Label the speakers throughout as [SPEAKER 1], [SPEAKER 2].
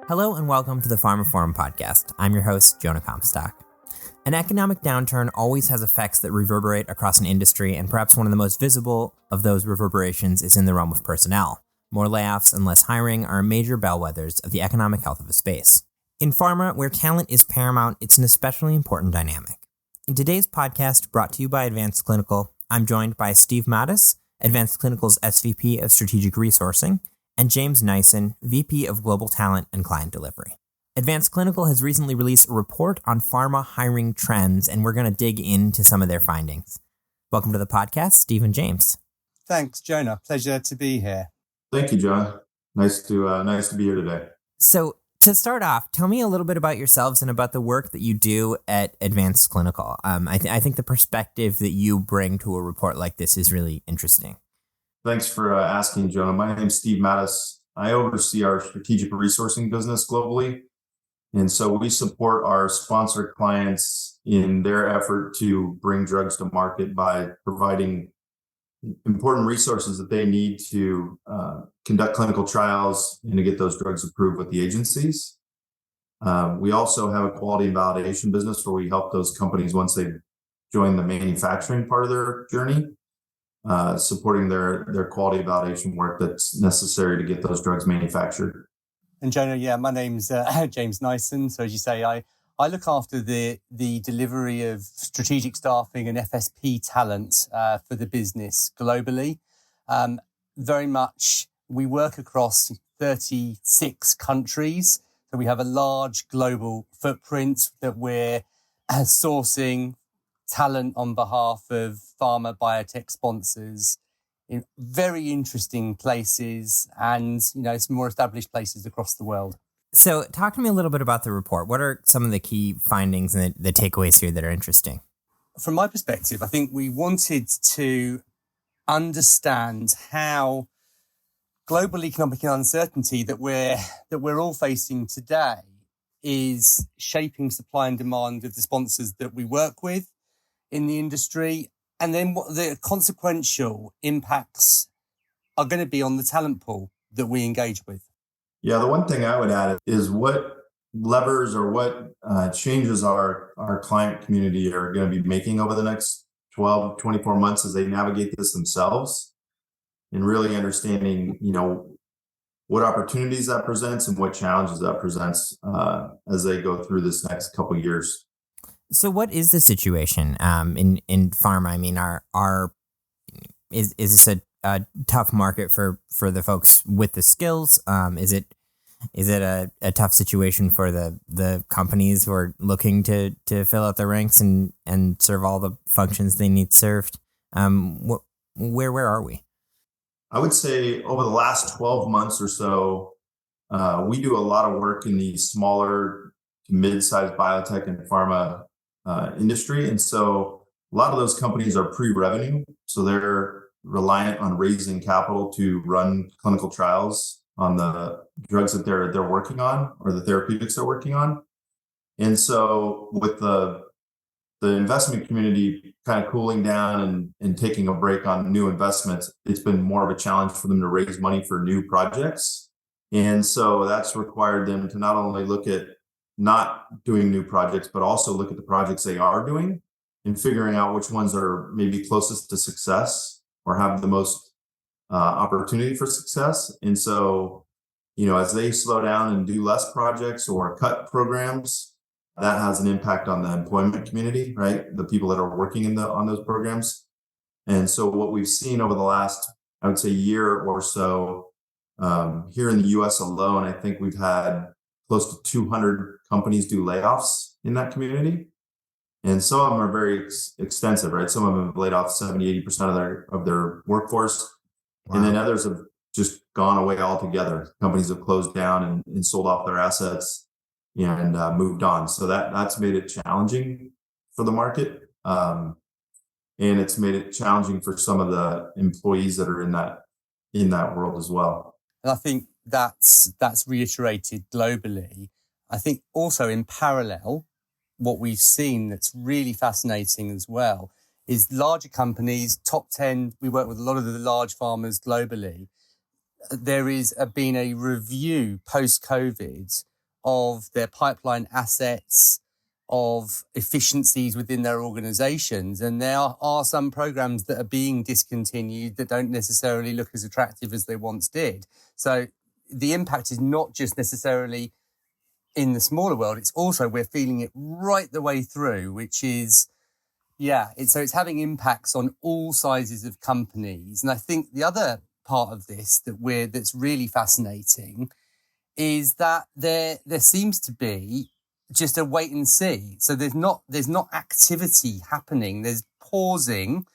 [SPEAKER 1] Hello and welcome to the pharmaphorum podcast. I'm your host, Jonah Comstock. An economic downturn always has effects that reverberate across an industry, and perhaps one of the most visible of those reverberations is in the realm of personnel. More layoffs and less hiring are major bellwethers of the economic health of a space. In pharma, where talent is paramount, it's an especially important dynamic. In today's podcast, brought to you by Advanced Clinical, I'm joined by Steve Mattas, Advanced Clinical's SVP of Strategic Resourcing, and James Nyssen, VP of Global Talent and Client Delivery. Advanced Clinical has recently released a report on pharma hiring trends, and we're going to dig into some of their findings. Welcome to the podcast, Steve and James.
[SPEAKER 2] Thanks, Jonah. Pleasure to be here.
[SPEAKER 3] Thank you, John. Nice to be here today.
[SPEAKER 1] So to start off, tell me a little bit about yourselves and about the work that you do at Advanced Clinical. I think the perspective that you bring to a report like this is really interesting.
[SPEAKER 3] Thanks for asking, Jonah. My name is Steve Mattas. I oversee our strategic resourcing business globally. And so we support our sponsor clients in their effort to bring drugs to market by providing important resources that they need to conduct clinical trials and to get those drugs approved with the agencies. We also have a quality and validation business where we help those companies once they've joined the manufacturing part of their journey, supporting their quality validation work that's necessary to get those drugs manufactured.
[SPEAKER 2] And Jonah, my name's James Nyssen. So as you say, I look after the delivery of strategic staffing and FSP talent for the business globally. Very much, we work across 36 countries. So we have a large global footprint that we're sourcing talent on behalf of pharma biotech sponsors in very interesting places and, some more established places across the world.
[SPEAKER 1] So talk to me a little bit about the report. What are some of the key findings and the takeaways here that are interesting?
[SPEAKER 2] From my perspective, I think we wanted to understand how global economic uncertainty that we're all facing today is shaping supply and demand of the sponsors that we work with in the industry, and then what the consequential impacts are going to be on the talent pool that we engage with.
[SPEAKER 3] Yeah, the one thing I would add is what levers or what changes our client community are going to be making over the next 12, 24 months as they navigate this themselves, and really understanding, what opportunities that presents and what challenges that presents as they go through this next couple of years.
[SPEAKER 1] So what is the situation in pharma? I mean, is this a tough market for the folks with the skills? Is it a tough situation for the companies who are looking to fill out their ranks and serve all the functions they need served? Where are we?
[SPEAKER 3] I would say over the last 12 months or so, we do a lot of work in the smaller to mid-sized biotech and pharma industry. And so a lot of those companies are pre-revenue. So they're reliant on raising capital to run clinical trials on the drugs that they're working on or the therapeutics they're working on. And so with the investment community kind of cooling down and taking a break on new investments, it's been more of a challenge for them to raise money for new projects. And so that's required them to not only look at not doing new projects, but also look at the projects they are doing and figuring out which ones are maybe closest to success or have the most opportunity for success. And so, as they slow down and do less projects or cut programs, that has an impact on the employment community, right? The people that are working on those programs. And so what we've seen over the last, I would say, year or so, here in the US alone, I think we've had close to 200 companies do layoffs in that community. And some of them are very extensive, right? Some of them have laid off 70, 80% of their workforce. Wow. And then others have just gone away altogether. Companies have closed down and sold off their assets and moved on. So that's made it challenging for the market. And it's made it challenging for some of the employees that are in that world as well.
[SPEAKER 2] And I think that's reiterated globally. I think also in parallel, what we've seen that's really fascinating as well is larger companies, top 10, we work with a lot of the large pharmas globally. There is been a review post-COVID of their pipeline assets, of efficiencies within their organizations. And there are some programs that are being discontinued that don't necessarily look as attractive as they once did. So the impact is not just necessarily in the smaller world, it's also we're feeling it right the way through, which is, it's having impacts on all sizes of companies. And I think the other part of this that's really fascinating is that there seems to be just a wait and see. So there's not activity happening. There's pausing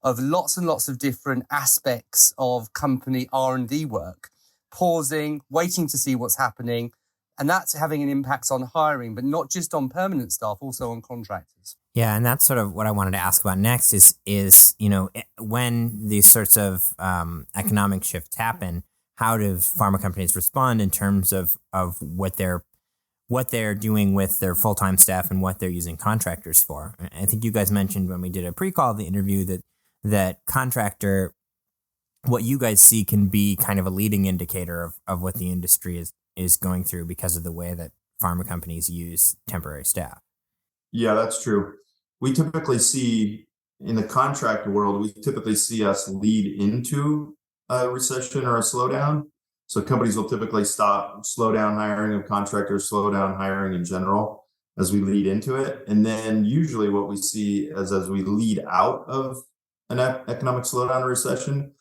[SPEAKER 2] of lots and lots of different aspects of company R&D work, pausing, waiting to see what's happening. And that's having an impact on hiring, but not just on permanent staff, also on contractors.
[SPEAKER 1] Yeah, and that's sort of what I wanted to ask about next is when these sorts of economic shifts happen, how do pharma companies respond in terms of what they're doing with their full-time staff and what they're using contractors for? I think you guys mentioned when we did a pre-call of the interview that contractor, what you guys see can be kind of a leading indicator of what the industry is going through because of the way that pharma companies use temporary staff.
[SPEAKER 3] Yeah, that's true. We typically see in the contract world, we typically see us lead into a recession or a slowdown. So companies will typically slow down hiring of contractors, slow down hiring in general as we lead into it. And then usually what we see is as we lead out of an economic slowdown or recession,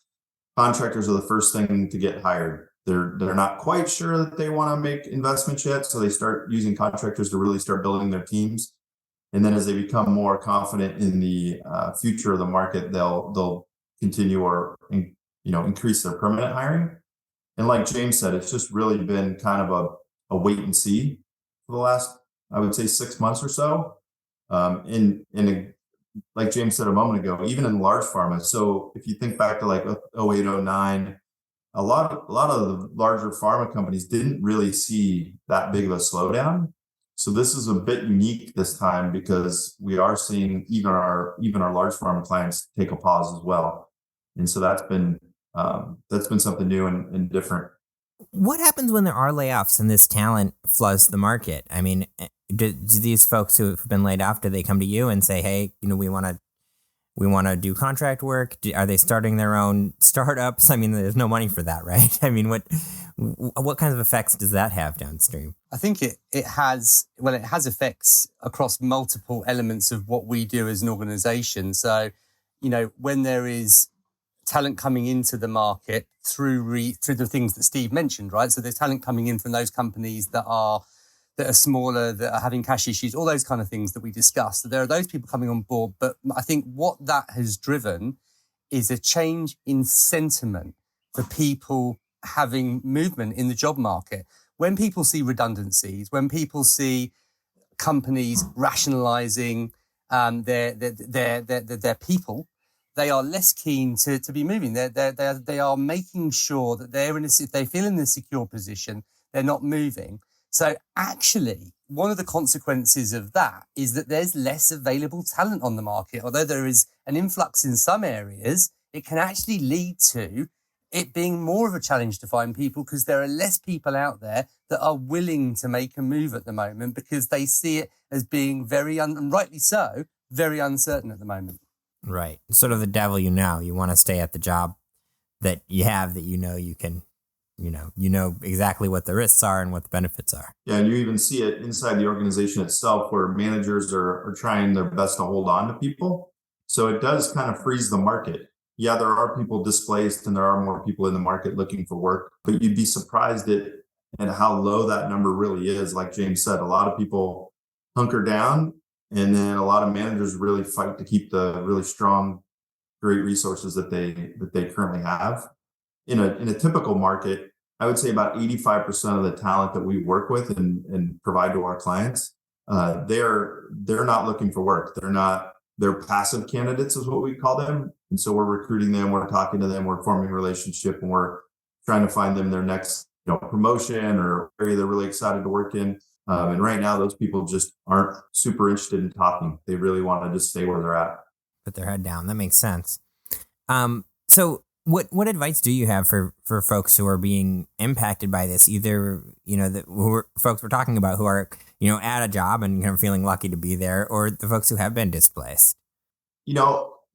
[SPEAKER 3] contractors are the first thing to get hired. They're not quite sure that they want to make investments yet, so they start using contractors to really start building their teams. And then as they become more confident in the future of the market, they'll continue or increase their permanent hiring. And like James said, it's just really been kind of a wait and see for the last, I would say, 6 months or so. Like James said a moment ago, even in large pharma. So if you think back to like 08, 09, a lot of the larger pharma companies didn't really see that big of a slowdown. So this is a bit unique this time because we are seeing even our large pharma clients take a pause as well. And so that's been something new and different.
[SPEAKER 1] What happens when there are layoffs and this talent floods the market? I mean, do these folks who have been laid off, do they come to you and say, hey, we want to do contract work? Are they starting their own startups? I mean, there's no money for that, right? I mean, what kinds of effects does that have downstream?
[SPEAKER 2] I think it has effects across multiple elements of what we do as an organization. So, when there is talent coming into the market through the things that Steve mentioned, right? So there's talent coming in from those companies that are smaller, that are having cash issues, all those kind of things that we discussed. So there are those people coming on board. But I think what that has driven is a change in sentiment for people having movement in the job market. When people see redundancies, when people see companies rationalizing their people, they are less keen to be moving. They are making sure that if they feel in a secure position, they're not moving. So actually, one of the consequences of that is that there's less available talent on the market. Although there is an influx in some areas, it can actually lead to it being more of a challenge to find people because there are less people out there that are willing to make a move at the moment because they see it as being and rightly so, very uncertain at the moment.
[SPEAKER 1] Right. Sort of the devil you want to stay at the job that you have that you can, exactly what the risks are and what the benefits are.
[SPEAKER 3] Yeah, and you even see it inside the organization itself where managers are trying their best to hold on to people. So it does kind of freeze the market. Yeah, there are people displaced and there are more people in the market looking for work, but you'd be surprised at how low that number really is. Like James said, a lot of people hunker down and then a lot of managers really fight to keep the really strong, great resources that they currently have. In a typical market, I would say about 85% of the talent that we work with and provide to our clients, they're not looking for work. They're passive candidates is what we call them. And so we're recruiting them, we're talking to them, we're forming a relationship, and we're trying to find them their next promotion or area they're really excited to work in. And right now, those people just aren't super interested in talking. They really want to just stay where they're at.
[SPEAKER 1] Put their head down. That makes sense. So What advice do you have for folks who are being impacted by this? Either folks we're talking about who are at a job and kind of feeling lucky to be there, or the folks who have been displaced.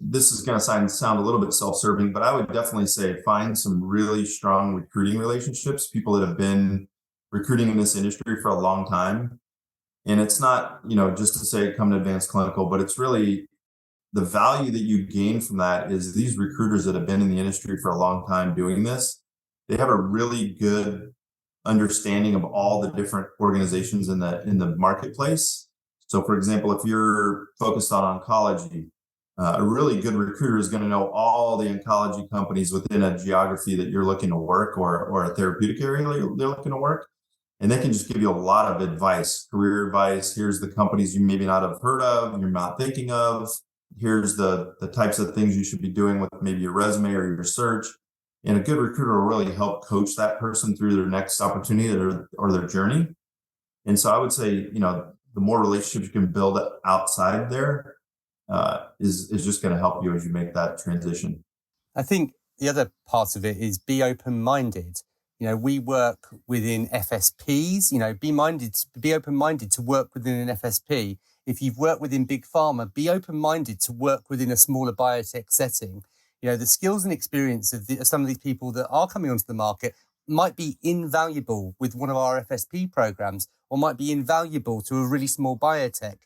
[SPEAKER 3] This is going to sound a little bit self-serving, but I would definitely say find some really strong recruiting relationships, people that have been recruiting in this industry for a long time. And it's not, just to say come to advanced clinical, but it's really the value that you gain from that is these recruiters that have been in the industry for a long time doing this, they have a really good understanding of all the different organizations in the marketplace. So for example, if you're focused on oncology, a really good recruiter is going to know all the oncology companies within a geography that you're looking to work or a therapeutic area they're looking to work. And they can just give you a lot of advice, career advice. Here's the companies you maybe not have heard of, you're not thinking of. Here's the types of things you should be doing with maybe your resume or your search. And a good recruiter will really help coach that person through their next opportunity or their journey. And so I would say, the more relationships you can build outside there is just going to help you as you make that transition.
[SPEAKER 2] I think the other part of it is be open-minded. We work within FSPs, be open-minded to work within an FSP. If you've worked within big pharma, be open-minded to work within a smaller biotech setting. The skills and experience of some of these people that are coming onto the market might be invaluable with one of our FSP programs or might be invaluable to a really small biotech.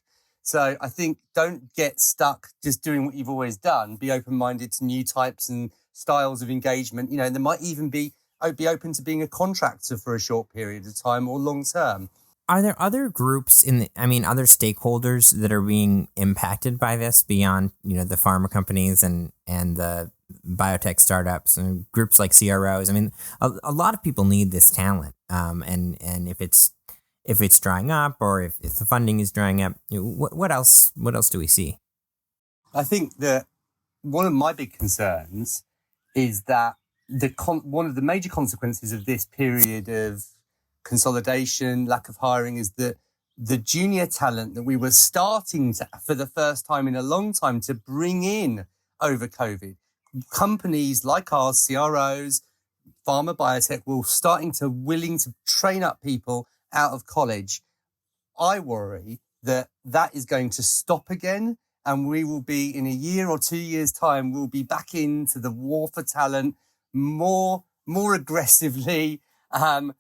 [SPEAKER 2] So I think don't get stuck just doing what you've always done. Be open-minded to new types and styles of engagement. There might even be open to being a contractor for a short period of time or long term.
[SPEAKER 1] Are there other groups other stakeholders that are being impacted by this beyond, the pharma companies and the biotech startups and groups like CROs? A lot of people need this talent. And if it's drying up or if the funding is drying up, what else do we see?
[SPEAKER 2] I think that one of my big concerns is that one of the major consequences of this period of consolidation, lack of hiring, is that the junior talent that we were starting to, for the first time in a long time, to bring in over COVID, companies like ours, CROs, pharma, biotech, were willing to train up people out of college. I worry that is going to stop again, and we will be, in a year or 2 years' time, we'll be back into the war for talent more aggressively,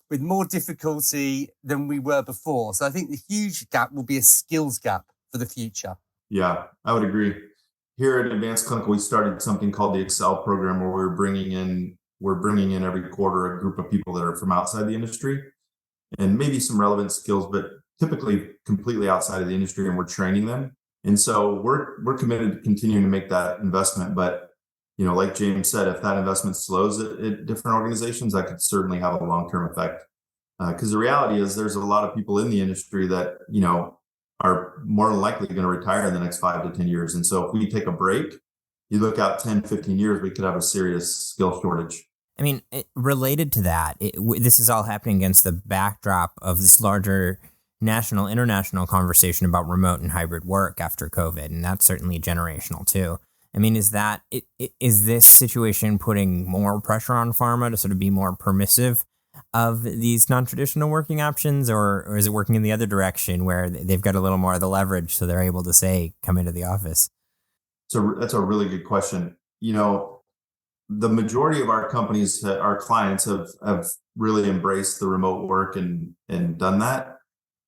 [SPEAKER 2] with more difficulty than we were before. So I think the huge gap will be a skills gap for the future.
[SPEAKER 3] Yeah, I would agree. Here at Advanced Clinical, we started something called the Excel program, where we're bringing in every quarter a group of people that are from outside the industry and maybe some relevant skills, but typically completely outside of the industry, and we're training them. And so we're committed to continuing to make that investment. But, like James said, if that investment slows at different organizations, that could certainly have a long-term effect. Because the reality is there's a lot of people in the industry that, are more than likely going to retire in the next 5 to 10 years. And so if we take a break, you look out 10, 15 years, we could have a serious skill shortage.
[SPEAKER 1] Related to that, this is all happening against the backdrop of this larger national, international conversation about remote and hybrid work after COVID, and that's certainly generational too. Is this situation putting more pressure on pharma to sort of be more permissive of these non-traditional working options, or is it working in the other direction where they've got a little more of the leverage so they're able to say, come into the office?
[SPEAKER 3] So that's a really good question. The majority of our companies, our clients have really embraced the remote work and done that.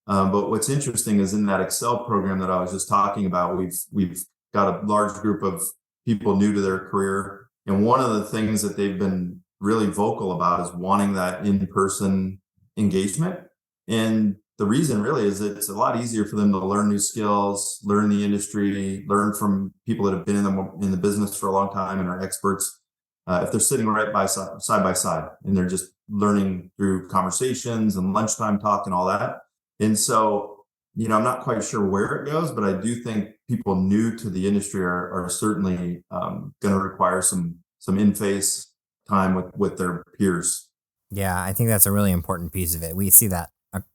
[SPEAKER 3] But what's interesting is in that Excel program that I was just talking about, we've got a large group of people new to their career. And one of the things that they've been really vocal about is wanting that in-person engagement. And the reason really is it's a lot easier for them to learn new skills, learn the industry, learn from people that have been in the business for a long time and are experts. If they're sitting side by side and they're just learning through conversations and lunchtime talk and all that. And so, I'm not quite sure where it goes, but I do think people new to the industry are certainly going to require some in-face time with their peers.
[SPEAKER 1] Yeah, I think that's a really important piece of it. We see that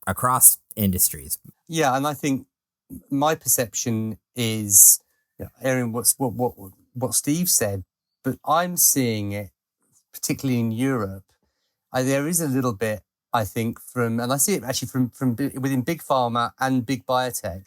[SPEAKER 1] across industries.
[SPEAKER 2] Yeah, and I think my perception is, Aaron, what Steve said, but I'm seeing it particularly in Europe, there is a little bit, I think, and I see it actually from within big pharma and big biotech,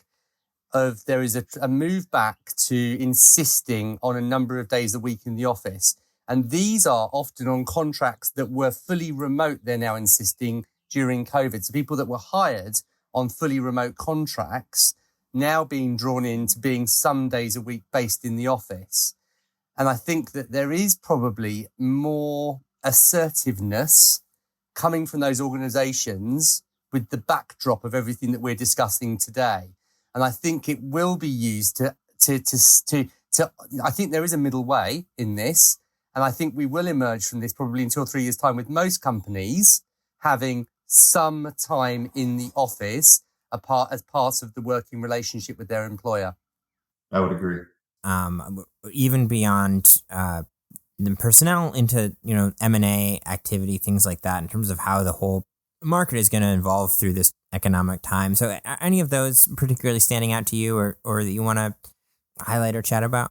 [SPEAKER 2] there is a move back to insisting on a number of days a week in the office. And these are often on contracts that were fully remote, they're now insisting during COVID. So people that were hired on fully remote contracts now being drawn into being some days a week based in the office. And I think that there is probably more assertiveness coming from those organizations with the backdrop of everything that we're discussing today. And I think it will be used to I think there is a middle way in this. And I think we will emerge from this probably in 2 or 3 years' time with most companies having some time in the office as part of the working relationship with their employer.
[SPEAKER 3] I would agree.
[SPEAKER 1] Even beyond the personnel into, M&A activity, things like that, in terms of how the whole market is going to evolve through this economic time. So are any of those particularly standing out to you or that you want to highlight or chat about?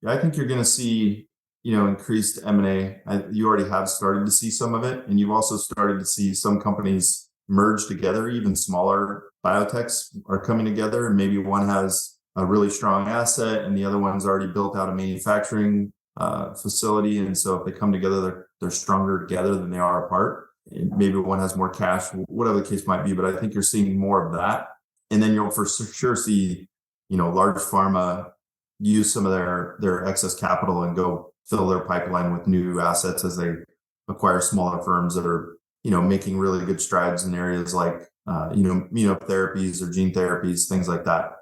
[SPEAKER 3] Yeah, I think you're going to see, increased M&A. You already have started to see some of it. And you've also started to see some companies merge together. Even smaller biotechs are coming together. And maybe one has a really strong asset and the other one's already built out a manufacturing facility. And so if they come together, they're stronger together than they are apart. And maybe one has more cash, whatever the case might be. But I think you're seeing more of that. And then you'll for sure see, large pharma use some of their excess capital and go fill their pipeline with new assets as they acquire smaller firms that are, making really good strides in areas like, immunotherapies or gene therapies, things like that.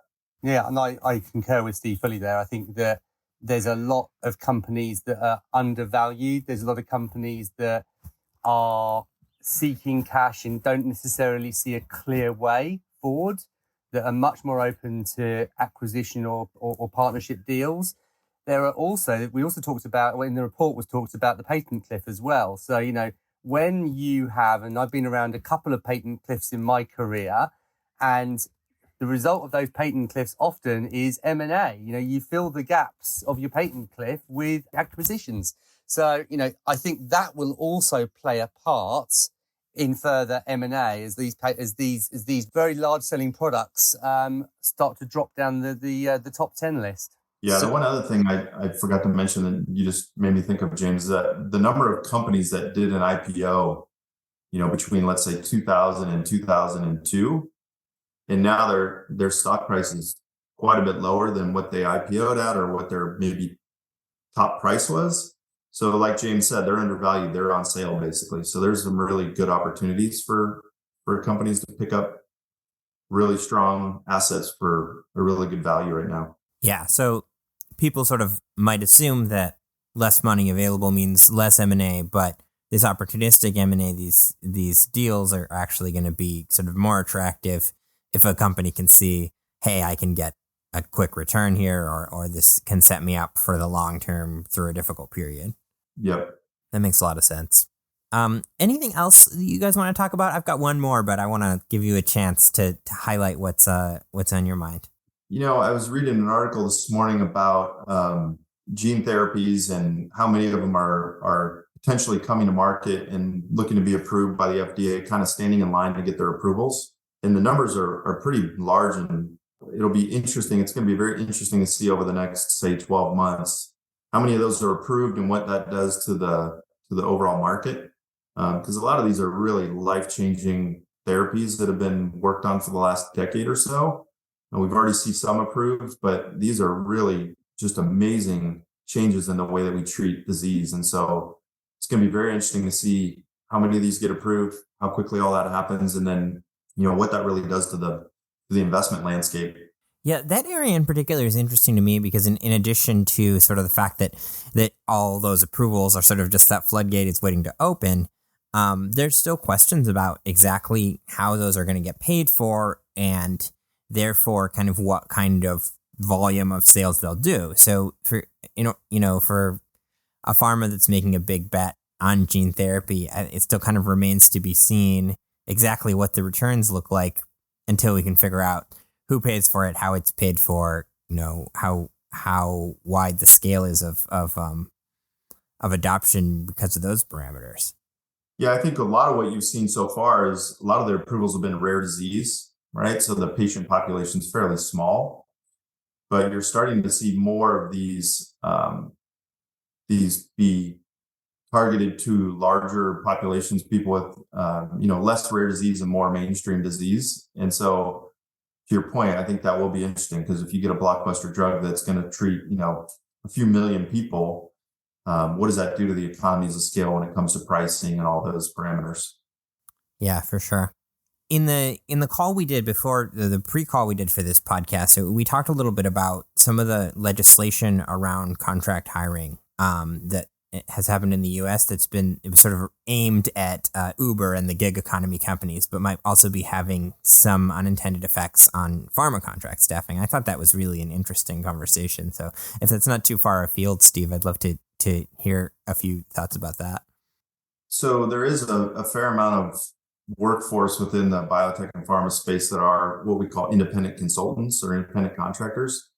[SPEAKER 2] Yeah, and I concur with Steve fully there. I think that there's a lot of companies that are undervalued. There's a lot of companies that are seeking cash and don't necessarily see a clear way forward, that are much more open to acquisition or partnership deals. There are also, we also talked about, in the report was talked about the patent cliff as well. So, when you have, and I've been around a couple of patent cliffs in my career, and the result of those patent cliffs often is M&A. You fill the gaps of your patent cliff with acquisitions. So, I think that will also play a part in further M&A as these very large selling products start to drop down the top 10 list.
[SPEAKER 3] Yeah, the one other thing I forgot to mention that you just made me think of, James, is that the number of companies that did an IPO, between, let's say, 2000 and 2002, and now their stock price is quite a bit lower than what they IPO'd at or what their maybe top price was. So like James said, they're undervalued. They're on sale, basically. So there's some really good opportunities for companies to pick up really strong assets for a really good value right now.
[SPEAKER 1] Yeah, so people sort of might assume that less money available means less M&A, but this opportunistic M&A, these deals are actually going to be sort of more attractive if a company can see, hey, I can get a quick return here, or this can set me up for the long term through a difficult period.
[SPEAKER 3] Yep.
[SPEAKER 1] That makes a lot of sense. Anything else you guys want to talk about? I've got one more, but I want to give you a chance to highlight what's on your mind.
[SPEAKER 3] I was reading an article this morning about gene therapies and how many of them are potentially coming to market and looking to be approved by the FDA, kind of standing in line to get their approvals. And the numbers are pretty large, and it'll be interesting. It's going to be very interesting to see over the next, say, 12 months, how many of those are approved and what that does to the overall market. Because a lot of these are really life-changing therapies that have been worked on for the last decade or so. And we've already seen some approved, but these are really just amazing changes in the way that we treat disease. And so it's going to be very interesting to see how many of these get approved, how quickly all that happens, and then, what that really does to the investment landscape.
[SPEAKER 1] Yeah, that area in particular is interesting to me because in addition to sort of the fact that all those approvals are sort of just that floodgate is waiting to open, there's still questions about exactly how those are going to get paid for and therefore kind of what kind of volume of sales they'll do. So for for a pharma that's making a big bet on gene therapy, it still kind of remains to be seen exactly what the returns look like until we can figure out who pays for it, how it's paid for, how wide the scale is of adoption because of those parameters.
[SPEAKER 3] Yeah, I think a lot of what you've seen so far is a lot of their approvals have been rare disease, right? So the patient population is fairly small, but you're starting to see more of these be targeted to larger populations, people with less rare disease and more mainstream disease. And so, to your point, I think that will be interesting, because if you get a blockbuster drug that's going to treat a few million people, what does that do to the economies of scale when it comes to pricing and all those parameters?
[SPEAKER 1] Yeah, for sure. In the call we did before, the pre-call we did for this podcast, we talked a little bit about some of the legislation around contract hiring that has happened in the U.S. It was sort of aimed at Uber and the gig economy companies, but might also be having some unintended effects on pharma contract staffing. I thought that was really an interesting conversation. So if that's not too far afield, Steve, I'd love to hear a few thoughts about that.
[SPEAKER 3] So there is a fair amount of workforce within the biotech and pharma space that are what we call independent consultants or independent contractors.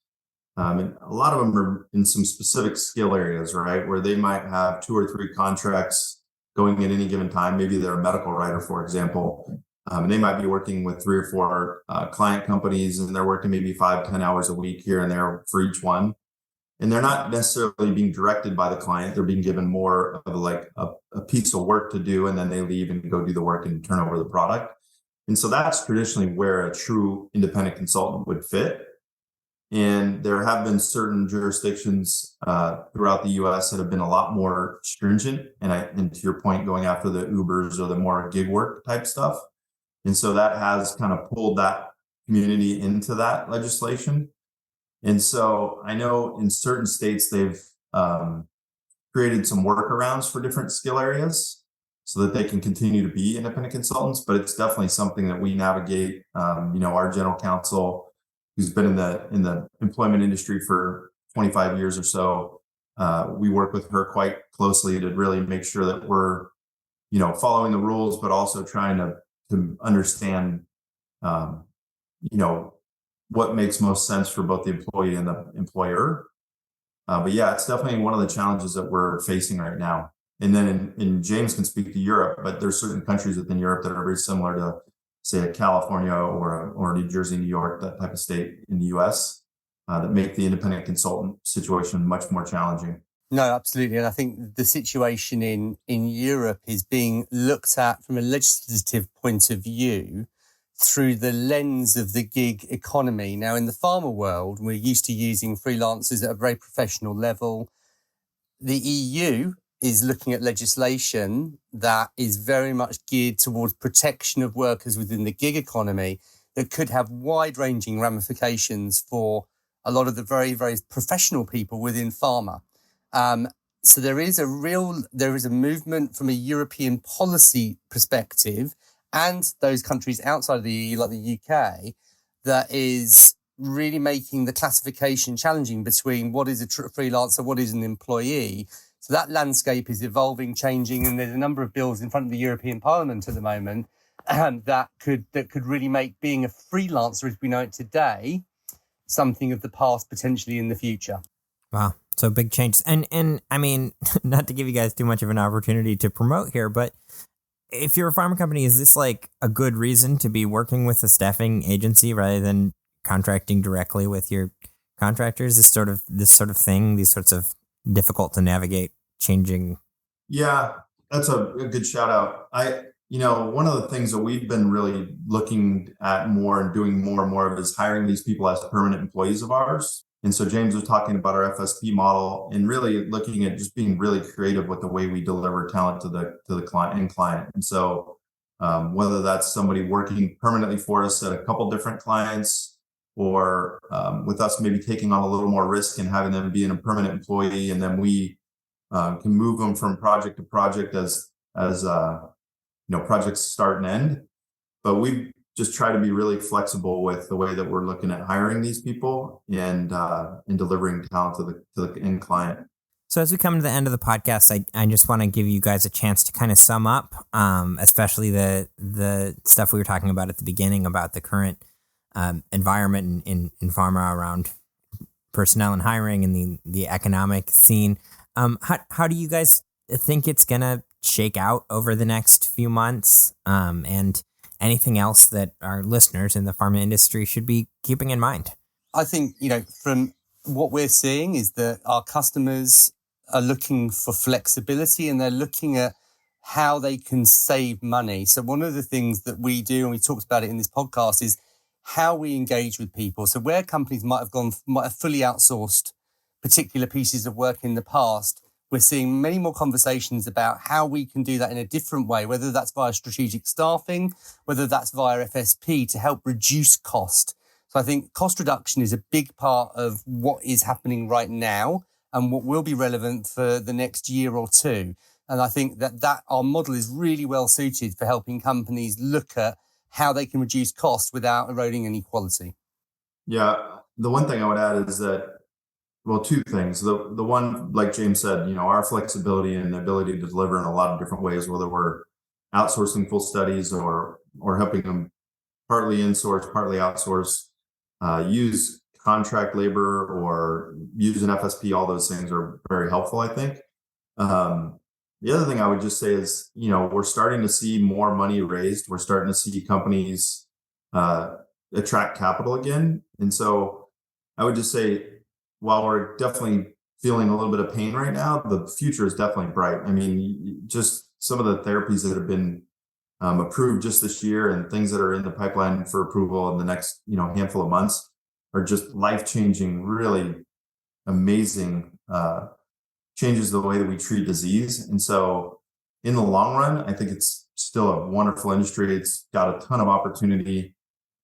[SPEAKER 3] And a lot of them are in some specific skill areas, right, where they might have 2 or 3 contracts going at any given time. Maybe they're a medical writer, for example, and they might be working with 3 or 4 client companies, and they're working maybe 5-10 hours a week here and there for each one. And they're not necessarily being directed by the client. They're being given more of like a piece of work to do, and then they leave and go do the work and turn over the product. And so that's traditionally where a true independent consultant would fit. And there have been certain jurisdictions throughout the U.S. that have been a lot more stringent, and to your point, going after the Ubers or the more gig work type stuff. And so that has kind of pulled that community into that legislation. And so I know in certain states they've created some workarounds for different skill areas so that they can continue to be independent consultants. But it's definitely something that we navigate. Our general counsel, who's been in the employment industry for 25 years or so, we work with her quite closely to really make sure that we're, following the rules, but also trying to understand, what makes most sense for both the employee and the employer. But yeah, it's definitely one of the challenges that we're facing right now. And then in James can speak to Europe, but there's certain countries within Europe that are very similar to, say, California or New Jersey, New York, that type of state in the U.S. That make the independent consultant situation much more challenging.
[SPEAKER 2] No, absolutely. And I think the situation in Europe is being looked at from a legislative point of view through the lens of the gig economy. Now, in the pharma world, we're used to using freelancers at a very professional level. The EU is looking at legislation that is very much geared towards protection of workers within the gig economy that could have wide-ranging ramifications for a lot of the very, very professional people within pharma. So there is a movement from a European policy perspective and those countries outside of the EU, like the UK, that is really making the classification challenging between what is a freelancer, what is an employee. So that landscape is evolving, changing, and there's a number of bills in front of the European Parliament at the moment that could really make being a freelancer as we know it today something of the past potentially in the future.
[SPEAKER 1] Wow. So big changes. And I mean, not to give you guys too much of an opportunity to promote here, but if you're a pharma company, is this like a good reason to be working with a staffing agency rather than contracting directly with your contractors? This sort of thing, these sorts of difficult to navigate changing.
[SPEAKER 3] Yeah, that's a good shout out. One of the things that we've been really looking at more and doing more and more of is hiring these people as permanent employees of ours. And so James was talking about our FSP model and really looking at just being really creative with the way we deliver talent to the client. And so whether that's somebody working permanently for us at a couple different clients, or with us maybe taking on a little more risk and having them be a permanent employee, and then we can move them from project to project as projects start and end. But we just try to be really flexible with the way that we're looking at hiring these people and delivering talent to the end client.
[SPEAKER 1] So as we come to the end of the podcast, I just want to give you guys a chance to kind of sum up, especially the stuff we were talking about at the beginning about the current environment in pharma around personnel and hiring and the economic scene. How do you guys think it's going to shake out over the next few months? And anything else that our listeners in the pharma industry should be keeping in mind?
[SPEAKER 2] I think, from what we're seeing is that our customers are looking for flexibility and they're looking at how they can save money. So one of the things that we do, and we talked about it in this podcast, is how we engage with people. So where companies might have fully outsourced particular pieces of work in the past, we're seeing many more conversations about how we can do that in a different way, whether that's via strategic staffing, whether that's via FSP to help reduce cost. So I think cost reduction is a big part of what is happening right now and what will be relevant for the next year or two. And I think that our model is really well suited for helping companies look at how they can reduce cost without eroding any quality.
[SPEAKER 3] Yeah, the one thing I would add is that, well, two things. The one, like James said, our flexibility and the ability to deliver in a lot of different ways, whether we're outsourcing full studies or helping them partly insource, partly outsource, use contract labor or use an FSP, all those things are very helpful, I think. The other thing I would just say is, we're starting to see more money raised. We're starting to see companies attract capital again. And so I would just say, while we're definitely feeling a little bit of pain right now, the future is definitely bright. I mean, just some of the therapies that have been approved just this year and things that are in the pipeline for approval in the next, handful of months are just life-changing, really amazing changes the way that we treat disease. And so in the long run, I think it's still a wonderful industry. It's got a ton of opportunity.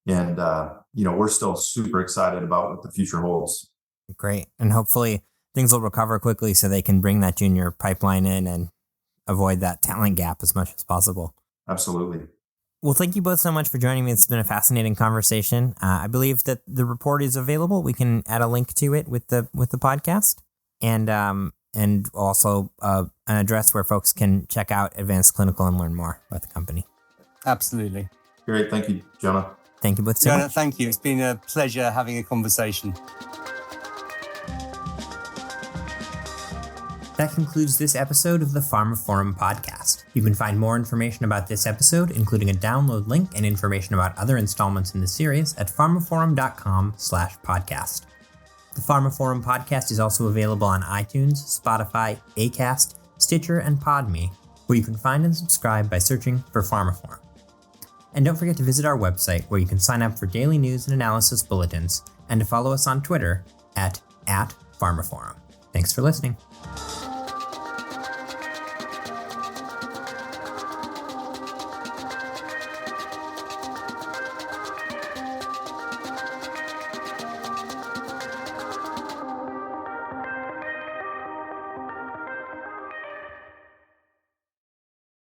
[SPEAKER 3] And, we're still super excited about what the future holds.
[SPEAKER 1] Great. And hopefully things will recover quickly so they can bring that junior pipeline in and avoid that talent gap as much as possible.
[SPEAKER 3] Absolutely.
[SPEAKER 1] Well, thank you both so much for joining me. It's been a fascinating conversation. I believe that the report is available. We can add a link to it with the podcast, and also an address where folks can check out Advanced Clinical and learn more about the company.
[SPEAKER 2] Absolutely.
[SPEAKER 3] Great. Thank you, Jonah.
[SPEAKER 1] Thank you both so much.
[SPEAKER 2] Thank you. It's been a pleasure having a conversation.
[SPEAKER 1] That concludes this episode of the pharmaphorum podcast. You can find more information about this episode, including a download link and information about other installments in the series at pharmaphorum.com/podcast. The pharmaphorum podcast is also available on iTunes, Spotify, Acast, Stitcher, and Podme, where you can find and subscribe by searching for pharmaphorum. And don't forget to visit our website, where you can sign up for daily news and analysis bulletins, and to follow us on Twitter at pharmaphorum. Thanks for listening.